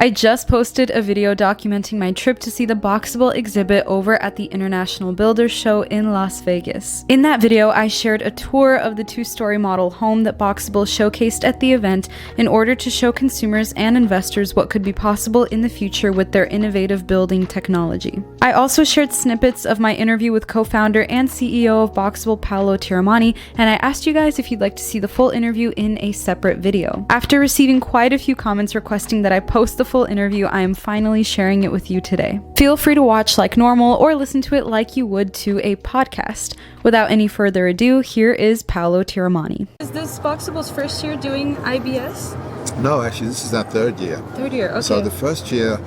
I just posted a video documenting my trip to see the Boxable exhibit over at the International Builders Show in Las Vegas. In that video, I shared a tour of the two-story model home that Boxable showcased at the event in order to show consumers and investors what could be possible in the future with their innovative building technology. I also shared snippets of my interview with co-founder and CEO of Boxable, Paolo Tiramani, and I asked you guys if you'd like to see the full interview in a separate video. After receiving quite a few comments requesting that I post the full interview, I am finally sharing it with you today. Feel free to watch like normal or listen to it like you would to a podcast. Without any further ado, here is Paolo Tiramani. Is this Boxable's first year doing IBS? No, actually, this is our third year. Third year, okay. So the first year,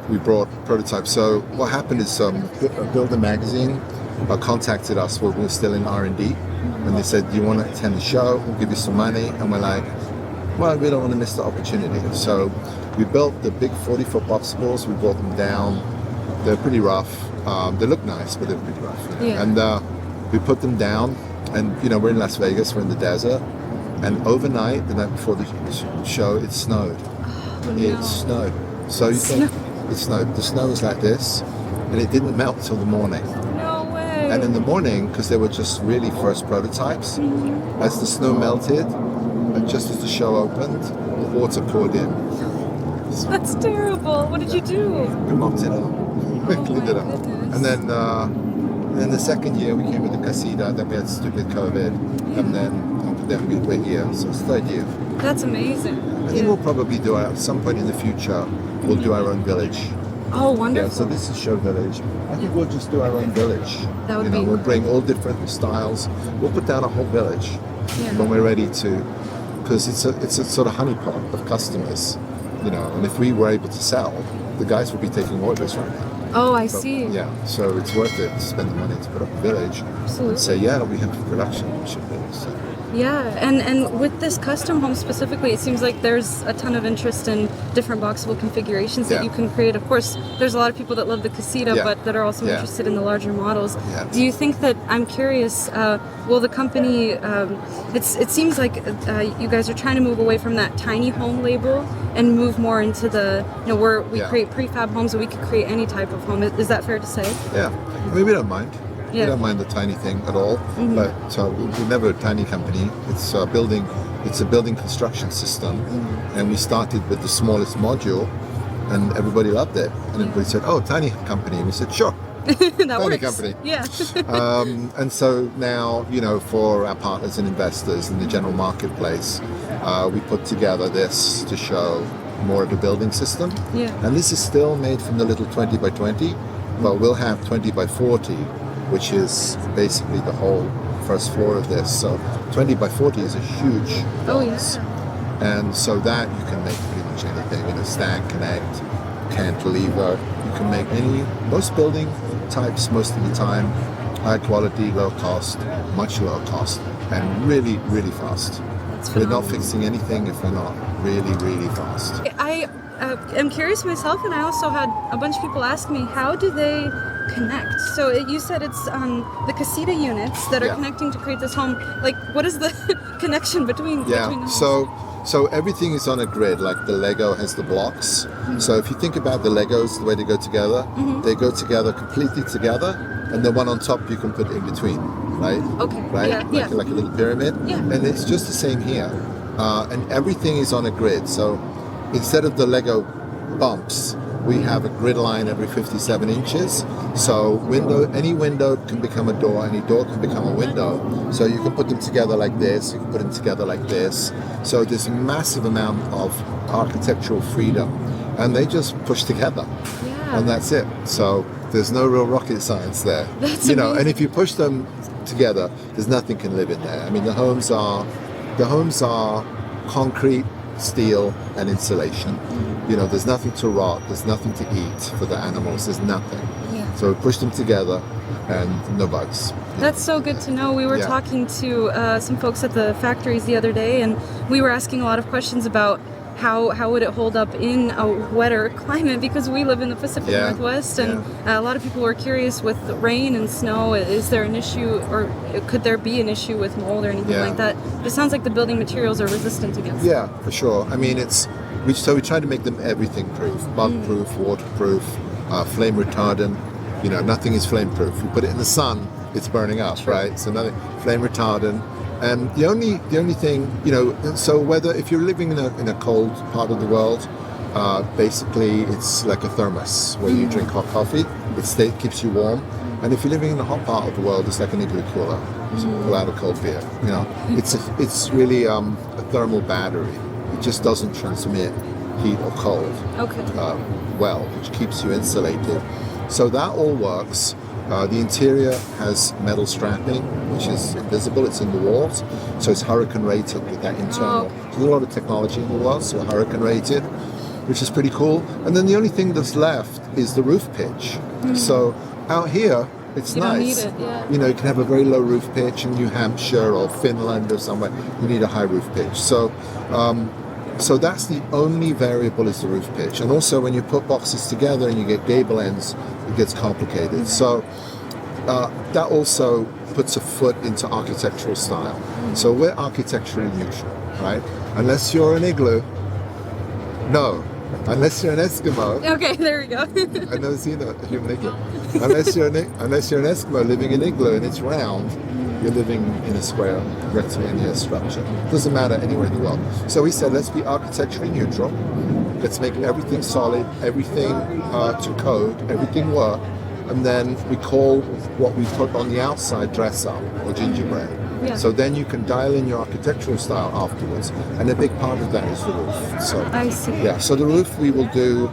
we brought prototypes. So what happened is Builder Magazine contacted us when we were still in R&D, and they said, do you want to attend the show? We'll give you some money. And we're like, well, we don't want to miss the opportunity. So we built the big 40-foot Boxables. We brought them down. They're pretty rough. They look nice, but they're pretty rough. Yeah. And we put them down, and we're in Las Vegas. We're in the desert, and overnight, the night before the show, it snowed. Oh, no. It snowed. So you think it snowed. The snow was like this, and it didn't melt till the morning. No way. And in the morning, because they were just really first prototypes, as the snow melted, and just as the show opened, the water poured in. That's terrible. What did you do? We mopped it up. Cleaned it up. Goodness. And then the second year we came with the casita, then we had stupid COVID, and then we're here. So it's third year. That's amazing. I think we'll probably do at some point in the future, we'll do our own village. Oh, wonderful. Yeah, so this is show village. I think we'll just do our own village. That would be we'll bring all different styles. We'll put down a whole village when we're ready to, because it's a sort of honeypot of customers, and if we were able to sell, the guys would be taking orders right now. Oh, I see. Yeah, so it's worth it to spend the money to put up a village. Absolutely. And say, yeah, we have production, we should build. So. Yeah, and with this custom home specifically, it seems like there's a ton of interest in different Boxable configurations that you can create. Of course, there's a lot of people that love the casita, but that are also interested in the larger models. Yeah. Do you think that, I'm curious, will the company, it seems like you guys are trying to move away from that tiny home label and move more into the, where we create prefab homes and we can create any type of home. Is that fair to say? Yeah, I mean, we don't mind. We don't mind the tiny thing at all, but we're never a tiny company. It's a building construction system, and we started with the smallest module, and everybody loved it. And everybody said, "Oh, tiny company," and we said, "Sure." That tiny works. company. Yeah. And so now, for our partners and investors in the general marketplace, we put together this to show more of a building system. Yeah. And this is still made from the little 20 by 20, but we'll have 20 by 40, which is basically the whole first floor of this. So 20 by 40 is a huge box. And so that you can make pretty much anything, stand, connect, cantilever. You can make most building types most of the time, high quality, low cost, much lower cost, and really, really fast. We're not fixing anything if we're not really, really fast. I am curious myself, and I also had a bunch of people ask me, how do they connect? So you said it's the casita units that are connecting to create this home. Like, what is the connection between them? So everything is on a grid, like the Lego has the blocks. So if you think about the Legos, the way they go together, they go together completely together, and the one on top you can put in between, right? Okay. Right? Like a little pyramid. Yeah. And it's just the same here. And everything is on a grid. So instead of the Lego bumps, we have a grid line every 57 inches. So any window can become a door, any door can become a window. So you can put them together like this, you can put them together like this. So there's a massive amount of architectural freedom, and they just push together. Yeah. And that's it. So there's no real rocket science there. That's amazing. And if you push them together, there's nothing can live in there. I mean, the homes are concrete, steel, and insulation. There's nothing to rot, there's nothing to eat for the animals, there's nothing. Yeah. So we push them together and no bugs. That's so good to know. We were talking to some folks at the factories the other day, and we were asking a lot of questions about how would it hold up in a wetter climate, because we live in the Pacific Northwest, and a lot of people were curious with rain and snow. Is there an issue, or could there be an issue with mold or anything like that? But it sounds like the building materials are resistant against it. Yeah, for sure. I mean, So we try to make them everything proof, bug-proof, waterproof, flame retardant. Nothing is flame-proof. You put it in the sun, it's burning up, right? So nothing flame retardant. And the only thing, so whether if you're living in a cold part of the world, basically it's like a thermos where you drink hot coffee. It keeps you warm. And if you're living in the hot part of the world, it's like an igloo cooler. Pull out a cold beer. It's really a thermal battery. It just doesn't transmit heat or cold well, which keeps you insulated. So that all works. The interior has metal strapping, which is invisible. It's in the walls, so it's hurricane rated with that internal. There's a lot of technology in the walls, so hurricane rated, which is pretty cool. And then the only thing that's left is the roof pitch. So out here, it's nice. Don't need it, yeah. You can have a very low roof pitch in New Hampshire or Finland or somewhere. You need a high roof pitch. So that's the only variable is the roof pitch. And also when you put boxes together and you get gable ends, it gets complicated. So that also puts a foot into architectural style. So we're architecturally neutral, right? Unless you're an igloo. No. Unless you're an Eskimo. Okay, there we go. I've never seen a human igloo. Unless you're an Eskimo living in an igloo and it's round, you're living in a square rectilinear structure. Doesn't matter anywhere in the world. So we said, let's be architecturally neutral. Let's make everything solid, everything to code, everything work. And then we call what we put on the outside dress up or gingerbread. Yeah. So then you can dial in your architectural style afterwards. And a big part of that is the roof. So I see. Yeah, so the roof we will do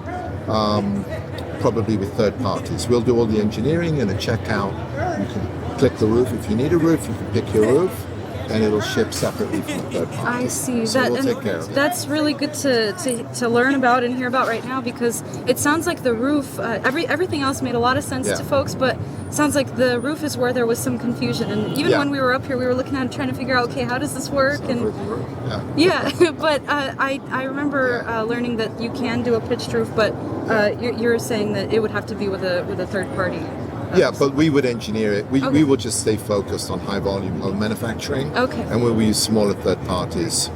probably with third parties. We'll do all the engineering and a checkout. You can click the roof. If you need a roof, you can pick your roof, and it'll ship separately from the third party. I see. So we'll take care of it. That's really good to learn about and hear about right now, because it sounds like the roof, everything else made a lot of sense to folks, but it sounds like the roof is where there was some confusion. And even when we were up here, we were looking at it, trying to figure out, okay, how does this work? But I remember learning that you can do a pitched roof, but you're saying that it would have to be with a third party. Yeah, but we would engineer it. We would just stay focused on high volume home manufacturing. Okay. And where we use smaller third parties,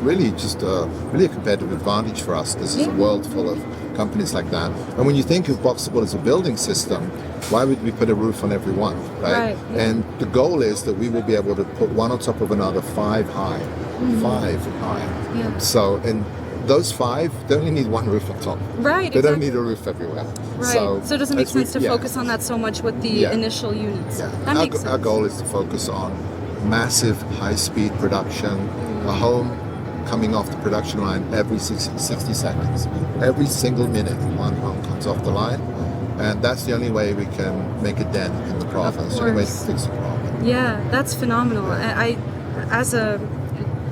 really just really a competitive advantage for us, because there's a world full of companies like that. And when you think of Boxable as a building system, why would we put a roof on every one, right? And the goal is that we will be able to put one on top of another 5 high. Yeah. So, and those 5, they only need one roof on top. Right. They don't need a roof everywhere. Right. So it doesn't make sense to focus on that so much with the initial units. Yeah. That makes sense. Our goal is to focus on massive high-speed production, a home coming off the production line every 60 seconds. Every single minute, one home comes off the line. And that's the only way we can make a dent in the problem. It's the only way to fix the problem. Yeah, that's phenomenal. I as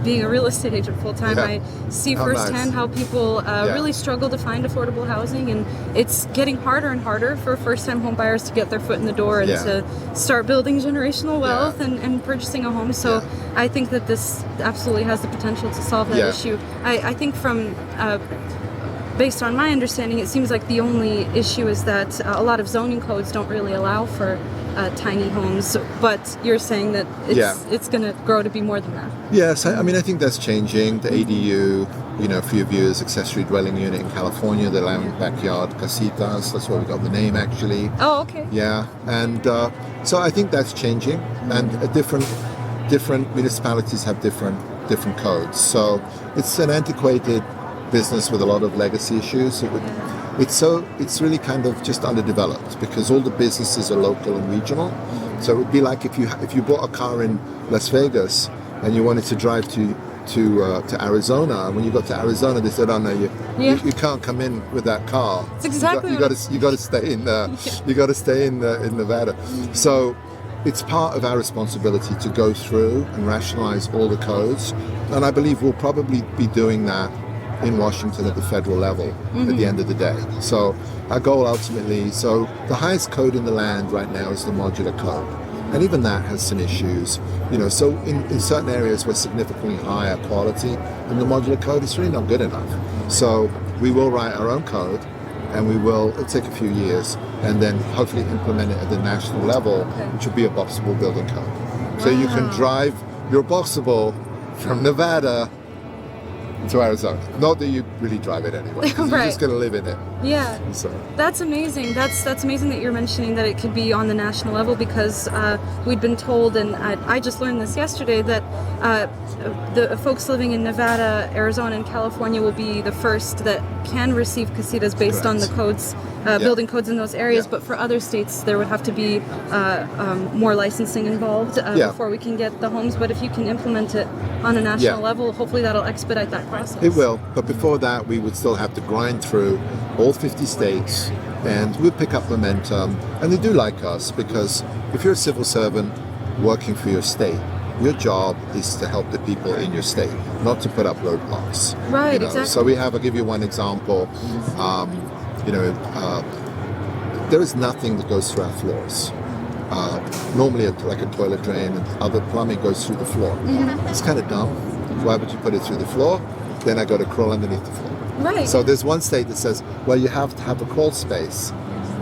being a real estate agent full-time, I see firsthand how people really struggle to find affordable housing, and it's getting harder and harder for first-time home buyers to get their foot in the door and to start building generational wealth and purchasing a home. So I think that this absolutely has the potential to solve that issue. I think from based on my understanding, it seems like the only issue is that a lot of zoning codes don't really allow for tiny homes, but you're saying that it's going to grow to be more than that. Yes, I mean, I think that's changing. The ADU, for your viewers, accessory dwelling unit in California, the land backyard casitas, that's where we got the name actually. Oh, okay. Yeah, and so I think that's changing, and different municipalities have different codes. So it's an antiquated business with a lot of legacy issues. It's really kind of just underdeveloped because all the businesses are local and regional. So it would be like if you bought a car in Las Vegas and you wanted to drive to Arizona, and when you got to Arizona, they said, "Oh no, you can't come in with that car. It's exactly you got to stay in you got to stay in Nevada." So it's part of our responsibility to go through and rationalize all the codes, and I believe we'll probably be doing that in Washington at the federal level at the end of the day. So our goal ultimately, so the highest code in the land right now is the modular code. And even that has some issues. So in certain areas we're significantly higher quality than the modular code. It's really not good enough. So we will write our own code, and it'll take a few years, and then hopefully implement it at the national level, which will be a Boxable building code. So you can drive your Boxable from Nevada to Arizona. Not that you really drive it anyway. 'Cause You're just going to live in it. Yeah. So. That's amazing. That's amazing that you're mentioning that it could be on the national level, because we'd been told, and I just learned this yesterday, that the folks living in Nevada, Arizona, and California will be the first that can receive casitas based on the codes, building codes in those areas. But for other states, there would have to be more licensing involved before we can get the homes. But if you can implement it on a national level, hopefully that'll expedite that process. It will, but before that, we would still have to grind through all 50 states, and we'll pick up momentum. And they do like us, because if you're a civil servant working for your state, your job is to help the people in your state, not to put up roadblocks. Right, exactly. So I'll give you one example. There is nothing that goes through our floors. Normally, like a toilet drain and other plumbing goes through the floor. It's kind of dumb. Why would you put it through the floor? Then I got to crawl underneath the floor. Right. So there's one state that says, well, you have to have a crawl space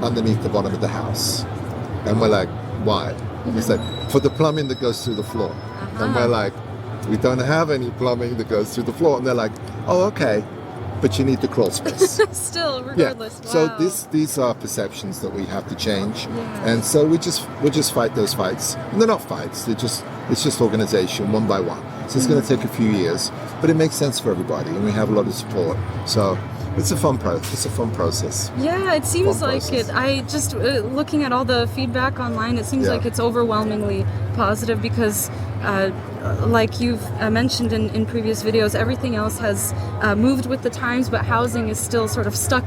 underneath the bottom of the house. And we're like, why? It's like, for the plumbing that goes through the floor. And we're like, we don't have any plumbing that goes through the floor. And they're like, oh, okay, but you need the crawl space. Still, regardless. Yeah. Wow. So these are perceptions that we have to change. And so we just fight those fights. And they're not fights, it's just organization, one by one. So it's going to take a few years, but it makes sense for everybody, and we have a lot of support. So it's a fun process. Yeah, it seems like it. I just looking at all the feedback online, it seems like it's overwhelmingly positive, because like you've mentioned in previous videos, everything else has moved with the times, but housing is still sort of stuck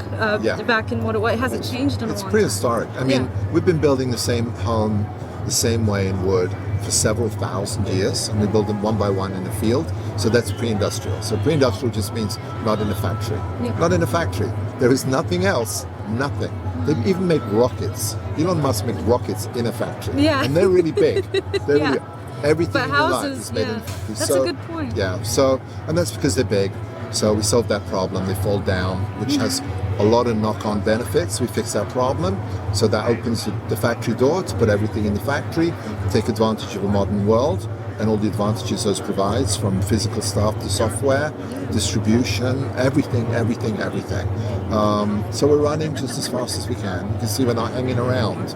back in what it hasn't changed in a long time. It's prehistoric. I mean, we've been building the same home the same way in wood for several thousand years, and we build them one by one in the field. So that's pre-industrial. So pre-industrial just means not in a factory. Not in a factory. There is nothing else. Nothing. They even make rockets. Elon Musk makes rockets in a factory. And they're really big. They're really, everything in your life is made in a factory. That's a good point. Yeah. So, and that's because they're big. So we solved that problem. They fall down, which has a lot of knock-on benefits. We fix that problem, so that opens the factory door to put everything in the factory, take advantage of a modern world and all the advantages those provides, from physical stuff to software, distribution, everything. So we're running just as fast as we can. You can see we're not hanging around.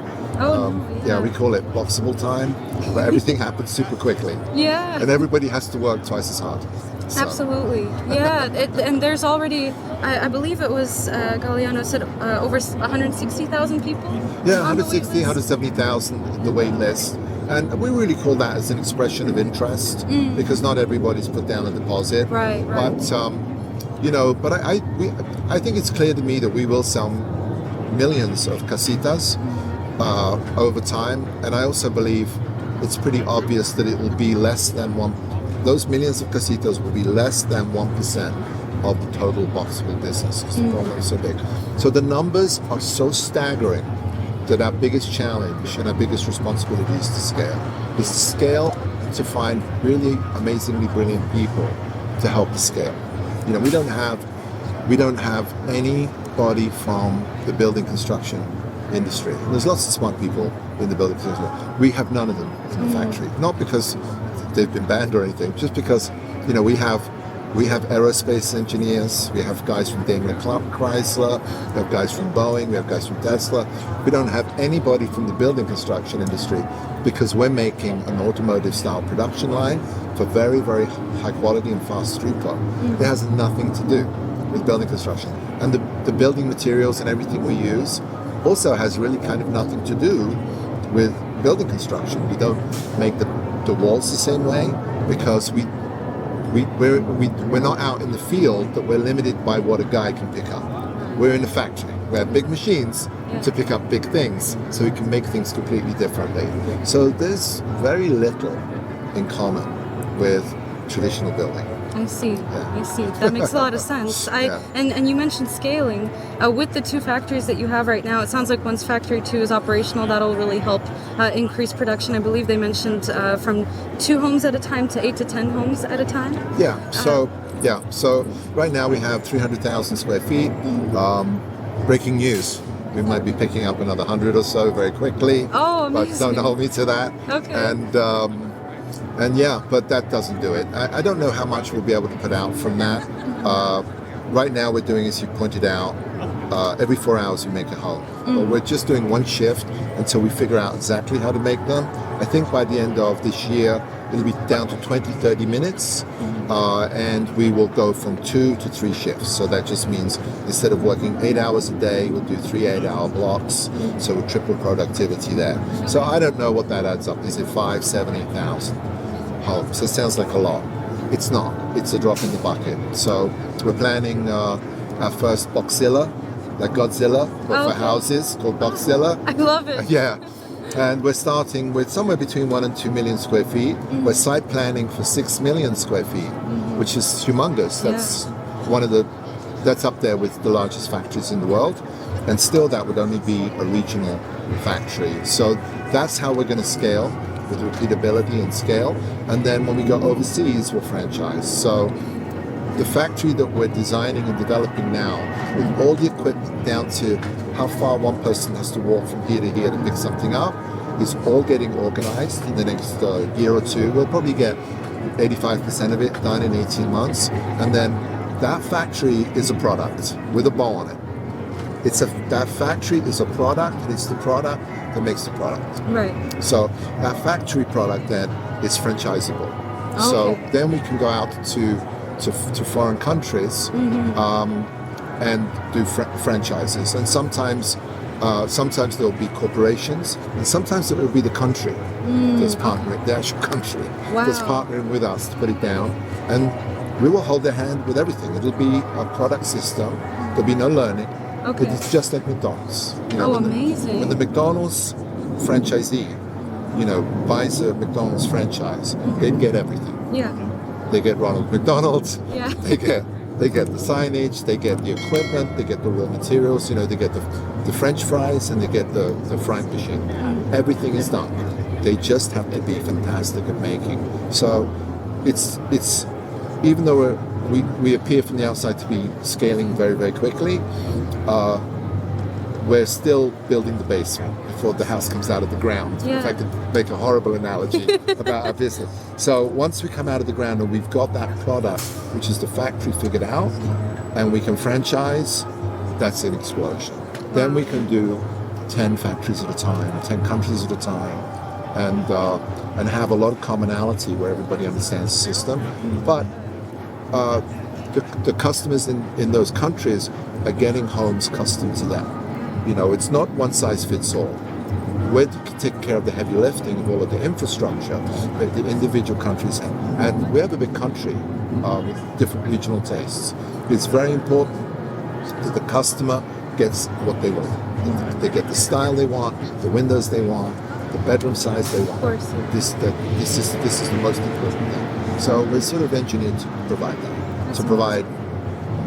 We call it Boxable time, where everything happens super quickly. And everybody has to work twice as hard. So. Absolutely. And there's already, I believe it was, Galeano said, over 160,000 people? 160, 170,000, the wait list. And we really call that as an expression of interest, because not everybody's put down a deposit. Right. But, I think it's clear to me that we will sell millions of casitas over time. And I also believe it's pretty obvious that it will be less than those millions of casitas will be less than 1% of the total Boxable business, because the problem is so big. So the numbers are so staggering that our biggest challenge and our biggest responsibility is to scale. To find really amazingly brilliant people to help us scale. We don't have anybody from the building construction industry. There's lots of smart people in the building construction. We have none of them in the factory. Not because they've been banned or anything, just because we have aerospace engineers, we have guys from Daimler Chrysler, we have guys from Boeing, we have guys from Tesla. We don't have anybody from the building construction industry, because we're making an automotive style production line for very, very high quality and fast throughput. It has nothing to do with building construction. And the building materials and everything we use also has really kind of nothing to do with building construction. We don't make the walls the same way, because we're not out in the field, that we're limited by what a guy can pick up. We're in a factory. We have big machines to pick up big things, so we can make things completely differently. So there's very little in common with traditional building. I see. That makes a lot of sense. And you mentioned scaling. With the two factories that you have right now, it sounds like once Factory 2 is operational, that'll really help increase production. I believe they mentioned from 2 homes at a time to 8 to 10 homes at a time. So right now we have 300,000 square feet. Breaking news. We might be picking up another 100 or so very quickly. Oh, amazing. But don't hold me to that. Okay. But that doesn't do it. I don't know how much we'll be able to put out from that. Right now we're doing, as you pointed out, every 4 hours we make a home. But we're just doing one shift until we figure out exactly how to make them. I think by the end of this year, it'll be down to 20, 30 minutes. And we will go from 2 to 3 shifts. So that just means instead of working 8 hours a day, we'll do 3 8-hour blocks. So we'll triple productivity there. So I don't know what that adds up. Is it 5, 7, 8,000 homes? So it sounds like a lot. It's not. It's a drop in the bucket. So we're planning our first Boxilla, like Godzilla, but for houses, called Boxilla. I love it. Yeah. And we're starting with somewhere between 1 and 2 million square feet. We're site planning for 6 million square feet, which is humongous. That's that's up there with the largest factories in the world. And still that would only be a regional factory. So that's how we're going to scale, with repeatability and scale. And then when we go overseas, we'll franchise. So the factory that we're designing and developing now, with all the equipment down to how far one person has to walk from here to here to pick something up, is all getting organized in the next year or two. We'll probably get 85% of it done in 18 months. And then that factory is a product with a bow on it. That factory is a product, and it's the product that makes the product. Right. So that factory product then is franchisable. Okay. So then we can go out to foreign countries and do franchises. And sometimes there'll be corporations, and sometimes it will be the country that's partnering, the actual country that's partnering with us to put it down. And we will hold their hand with everything. It'll be a product system. There'll be no learning. Okay. It's just like McDonald's. Amazing. When the McDonald's franchisee, buys a McDonald's franchise, they get everything. Yeah. They get Ronald McDonald's. Yeah. They get the signage. They get the equipment. They get the raw materials. They get the French fries, and they get the frying machine. Everything is done. They just have to be fantastic at making. So it's even though we appear from the outside to be scaling very, very quickly, we're still building the basement before the house comes out of the ground. Yeah. If I could make a horrible analogy about our business. So once we come out of the ground and we've got that product, which is the factory, figured out, and we can franchise, that's an explosion. Then we can do 10 factories at a time, 10 countries at a time, and have a lot of commonality where everybody understands the system. But the customers in those countries are getting homes custom to them. It's not one size fits all. We're taking care of the heavy lifting of all of the infrastructure that the individual countries have. And we have a big country with different regional tastes. It's very important that the customer gets what they want. They get the style they want, the windows they want, the bedroom size they want. Of course. This is the most important thing. So we're sort of engineered to provide that, to provide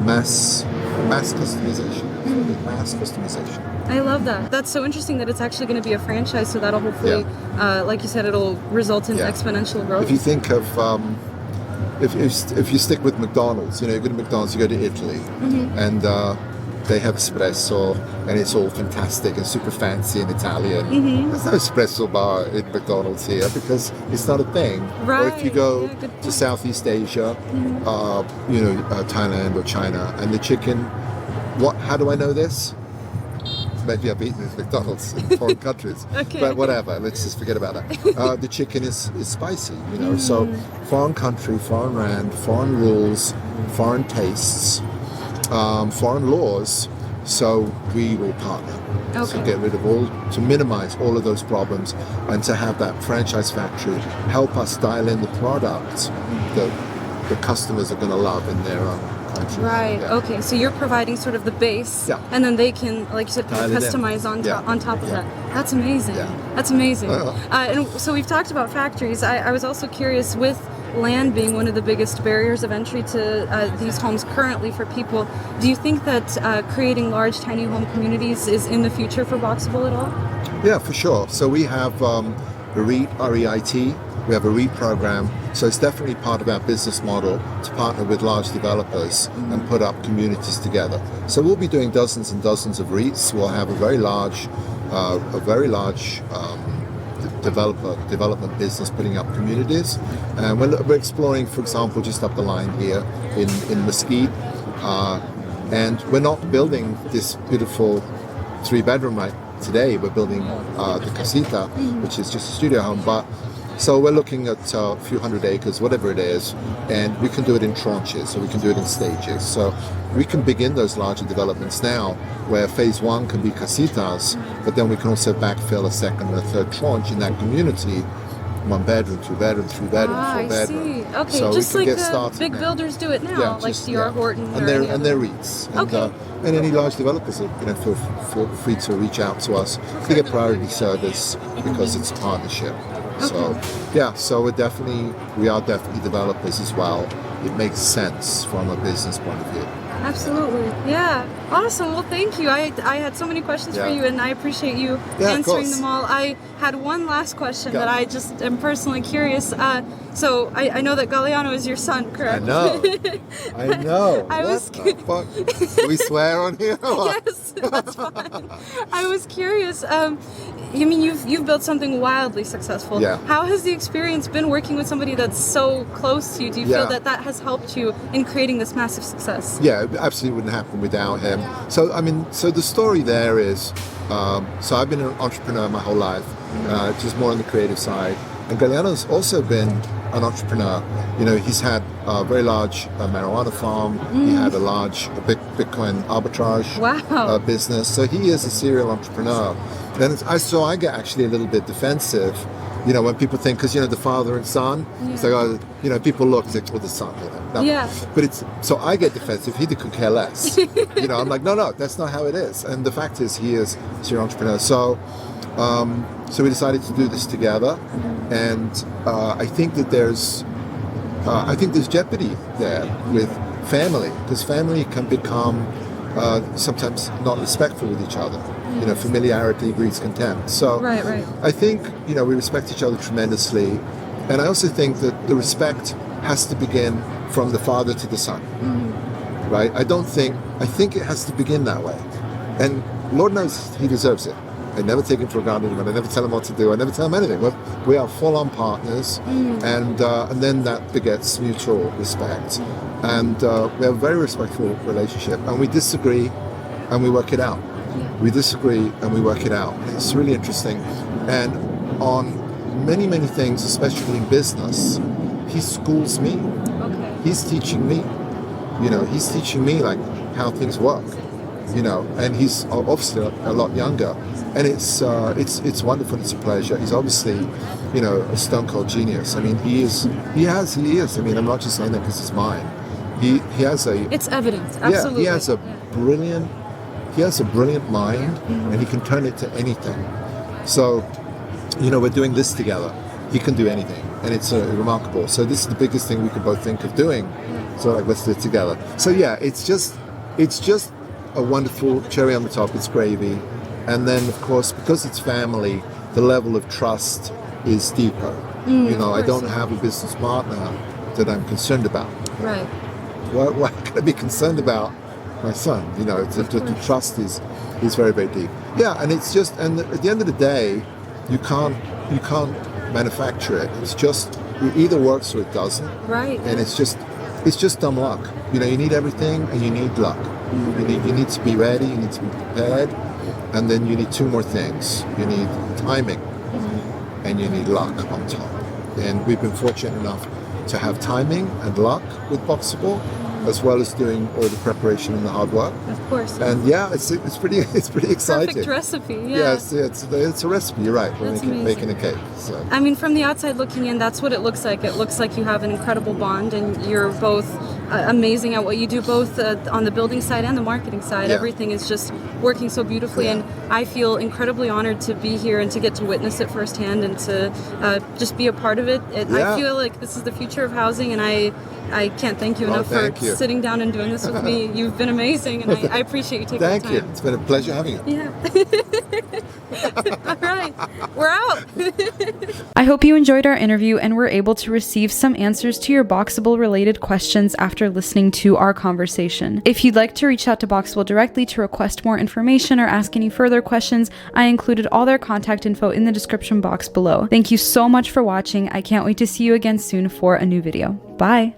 mass customization. Mass customization. I love that. That's so interesting that it's actually going to be a franchise, so that'll hopefully, like you said, it'll result in exponential growth. If you think of, if you stick with McDonald's, you go to McDonald's, you go to Italy, and they have espresso, and it's all fantastic and super fancy and Italian. There's no espresso bar in McDonald's here because it's not a thing. Right. Or if you go to Southeast Asia, Thailand or China, and the chicken, how do I know this? Maybe I've eaten at McDonald's in foreign countries, but whatever. Let's just forget about that. The chicken is spicy, So foreign country, foreign land, foreign rules, foreign tastes, foreign laws. So we will partner to get rid of to minimize all of those problems, and to have that franchise factory help us dial in the product that the customers are going to love in their own country. Right. Yeah. Okay. So you're providing sort of the base, and then they can, like you said, customize on top of that. That's amazing. Yeah. That's amazing. And so we've talked about factories. I was also curious, with land being one of the biggest barriers of entry to these homes currently for people, do you think that creating large tiny home communities is in the future for Boxable at all? Yeah, for sure. So we have REIT, R-E-I-T. We have a REIT program. So it's definitely part of our business model to partner with large developers and put up communities together. So we'll be doing dozens and dozens of REITs. We'll have a very large development business, putting up communities. And we're exploring, for example, just up the line here in Mesquite. And we're not building this beautiful 3-bedroom right today. We're building the casita, which is just a studio home. But so we're looking at a few hundred acres, whatever it is, and we can do it in tranches, or we can do it in stages. So we can begin those larger developments now, where phase 1 can be casitas, but then we can also backfill a second and a third tranche in that community. 1 bedroom, 2 bedroom, 3 bedroom, 4 bedroom. I see. Okay, so just we can like get the started big now. builders do it now, Yeah, like just, D.R. yeah. Horton and their REITs. And any large developers, feel free to reach out to us to get priority service because it's a partnership. So so we are definitely developers as well. It makes sense from a business point of view. Absolutely. Yeah. Awesome. Well, thank you. I had so many questions for you, and I appreciate you answering them all. I had one last question that I just am personally curious. So I know that Galliano is your son, correct? I know. What the fuck? Do we swear on here? Yes, that's fine. I was curious. I mean, you've built something wildly successful. Yeah. How has the experience been working with somebody that's so close to you? Do you feel that has helped you in creating this massive success? Yeah, it absolutely wouldn't happen without him. So the story there is, so I've been an entrepreneur my whole life, just more on the creative side. And Galliano's also been an entrepreneur. He's had a very large marijuana farm. He had a large Bitcoin arbitrage business. So he is a serial entrepreneur. And so I get actually a little bit defensive, when people think, because, the father and son, it's like, people look, it's like, well, the son, But so I get defensive. He could care less. I'm like, no, that's not how it is. And the fact is, he is a serial entrepreneur. So we decided to do this together, and I think that there's jeopardy there with family, because family can become sometimes not respectful with each other. Familiarity breeds contempt. So right. I think we respect each other tremendously, and I also think that the respect has to begin from the father to the son. Right? I think it has to begin that way, and Lord knows he deserves it. I never take him for granted, and I never tell him what to do. I never tell him anything. We are full-on partners, and then that begets mutual respect. And we have a very respectful relationship, and we disagree, and we work it out. We disagree, and we work it out. It's really interesting. And on many, many things, especially in business, he schools me. Okay. He's teaching me. He's teaching me like how things work. And he's obviously a lot younger, and it's wonderful. It's a pleasure. He's obviously, a stone cold genius. I mean, he is. I mean, I'm not just saying that because it's mine. He has a. It's evident. Absolutely. Yeah, he has a brilliant mind, and he can turn it to anything. So, we're doing this together. He can do anything, and it's remarkable. So this is the biggest thing we could both think of doing. So let's do it together. So yeah, it's just a wonderful cherry on the top. It's gravy. And then, of course, because it's family, the level of trust is deeper. I don't have a business partner that I'm concerned about. Right. Why can I be concerned about my son? The trust is very, very deep. Yeah, and it's just, and at the end of the day, you can't manufacture it. It's just, it either works or it doesn't. Right. And it's just dumb luck. You need everything, and you need luck. You need to be ready, you need to be prepared, and then you need 2 more things. You need timing, and you need luck on top. And we've been fortunate enough to have timing and luck with Boxable, as well as doing all the preparation and the hard work. Of course. And yeah, it's pretty exciting. Perfect recipe. Yeah. Yes, it's a recipe. You're right. We're making a cake. So. I mean, from the outside looking in, that's what it looks like. It looks like you have an incredible bond, and you're both amazing at what you do, both on the building side and the marketing side. Yeah. Everything is just working so beautifully, and I feel incredibly honored to be here and to get to witness it firsthand and to just be a part of it. I feel like this is the future of housing, and I can't thank you enough for sitting down and doing this with me. You've been amazing, and I appreciate you taking the time. Thank you. It's been a pleasure having you. Yeah. All right, we're out. I hope you enjoyed our interview and were able to receive some answers to your Boxable related questions after listening to our conversation. If you'd like to reach out to Boxable directly to request more information or ask any further questions, I included all their contact info in the description box below. Thank you so much for watching. I can't wait to see you again soon for a new video. Bye.